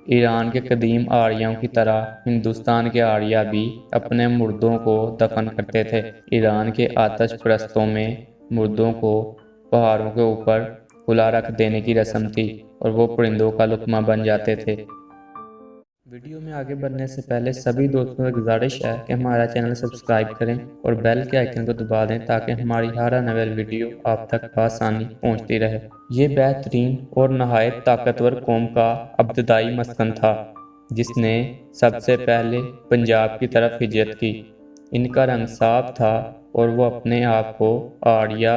ایران کے قدیم آریوں کی طرح ہندوستان کے آریہ بھی اپنے مردوں کو دفن کرتے تھے۔ ایران کے آتش پرستوں میں مردوں کو پہاڑوں کے اوپر کھلا رکھ دینے کی رسم تھی اور وہ پرندوں کا لقمہ بن جاتے تھے۔ ویڈیو میں آگے بڑھنے سے پہلے سبھی دوستوں سے گزارش ہے کہ ہمارا چینل سبسکرائب کریں اور بیل کے آئیکن کو دبا دیں تاکہ ہماری ہر آنے والی ویڈیو آپ تک بآسانی پہنچتی رہے۔ یہ بہترین اور نہایت طاقتور قوم کا ابتدائی مسکن تھا جس نے سب سے پہلے پنجاب کی طرف ہجرت کی۔ ان کا رنگ صاف تھا اور وہ اپنے آپ کو آریہ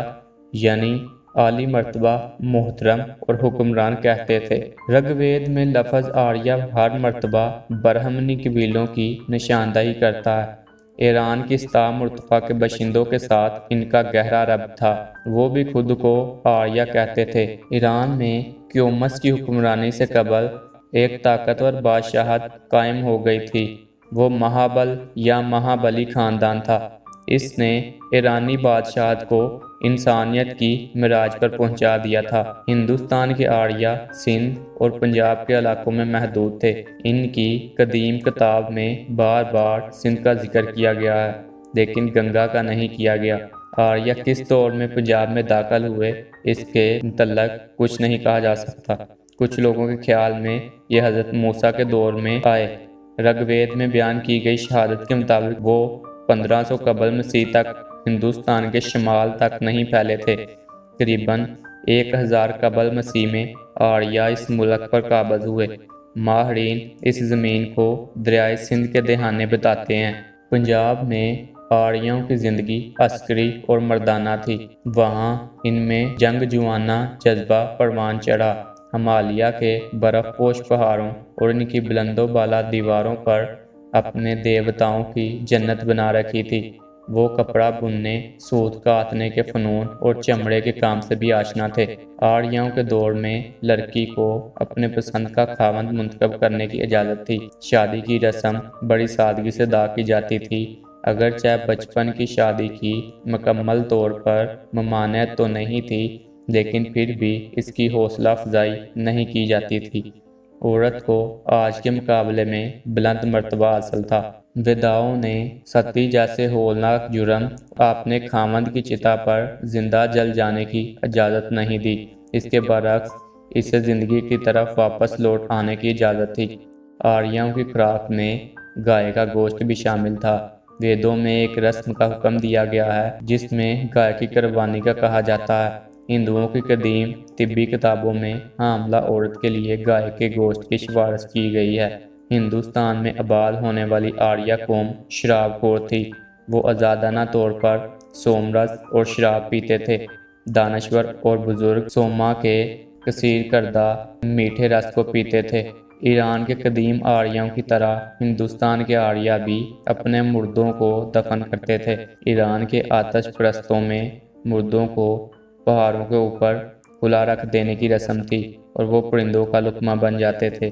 یعنی عالی مرتبہ، محترم اور حکمران کہتے تھے۔ رگ وید میں لفظ آریہ ہر مرتبہ برہمنی قبیلوں کی نشاندہی کرتا ہے۔ ایران کی سطح مرتفع کے باشندوں کے ساتھ ان کا گہرا ربط تھا، وہ بھی خود کو آریہ کہتے تھے۔ ایران میں کیومس کی حکمرانی سے قبل ایک طاقتور بادشاہت قائم ہو گئی تھی، وہ مہابل یا مہابلی خاندان تھا۔ اس نے ایرانی بادشاہت کو انسانیت کی معراج پر پہنچا دیا تھا۔ ہندوستان کے آریہ سندھ اور پنجاب کے علاقوں میں محدود تھے۔ ان کی قدیم کتاب میں بار بار سندھ کا ذکر کیا گیا ہے لیکن گنگا کا نہیں کیا گیا۔ آریہ کس دور میں پنجاب میں داخل ہوئے اس کے متعلق کچھ نہیں کہا جا سکتا۔ کچھ لوگوں کے خیال میں یہ حضرت موسیٰ کے دور میں آئے۔ رگ وید میں بیان کی گئی شہادت کے مطابق وہ 1500 قبل مسیح تک ہندوستان کے شمال تک نہیں پھیلے تھے۔ قریباً 1000 قبل مسیح میں آریہ اس ملک پر قابض ہوئے۔ ماہرین اس زمین کو دریائے سندھ کے دہانے بتاتے ہیں۔ پنجاب میں آریوں کی زندگی عسکری اور مردانہ تھی۔ وہاں ان میں جنگجوانہ جذبہ پروان چڑھا۔ ہمالیہ کے برف پوش پہاڑوں اور ان کی بلند و بالا دیواروں پر اپنے دیوتاؤں کی جنت بنا رکھی تھی۔ وہ کپڑا بننے، سوت کاتنے کے فنون اور چمڑے کے کام سے بھی آشنا تھے۔ آریوں کے دور میں لڑکی کو اپنے پسند کا خاوند منتخب کرنے کی اجازت تھی۔ شادی کی رسم بڑی سادگی سے ادا کی جاتی تھی۔ اگرچہ بچپن کی شادی کی مکمل طور پر ممانعت تو نہیں تھی لیکن پھر بھی اس کی حوصلہ افزائی نہیں کی جاتی تھی۔ عورت کو آج کے مقابلے میں بلند مرتبہ حاصل تھا۔ ویداؤں نے ستی جیسے ہولناک جرم اپنے خاوند کی چتا پر زندہ جل جانے کی اجازت نہیں دی۔ اس کے برعکس اسے زندگی کی طرف واپس لوٹ آنے کی اجازت تھی۔ آریوں کی خوراک میں گائے کا گوشت بھی شامل تھا۔ ویدوں میں ایک رسم کا حکم دیا گیا ہے جس میں گائے کی قربانی کا کہا جاتا ہے۔ ہندوؤں کی قدیم طبی کتابوں میں حاملہ عورت کے لیے گائے کے گوشت کی سفارش کی گئی ہے۔ ہندوستان میں آباد ہونے والی آریہ قوم شراب خور تھی۔ وہ آزادانہ طور پر سوم رس اور شراب پیتے تھے۔ دانشور اور بزرگ سوما کے کثیر کردہ میٹھے رس کو پیتے تھے۔ ایران کے قدیم آریوں کی طرح ہندوستان کے آریہ بھی اپنے مردوں کو دفن کرتے تھے۔ ایران کے آتش پرستوں میں مردوں کو پہاڑوں کے اوپر کھلا رکھ دینے کی رسم تھی اور وہ پرندوں کا لقمہ بن جاتے تھے۔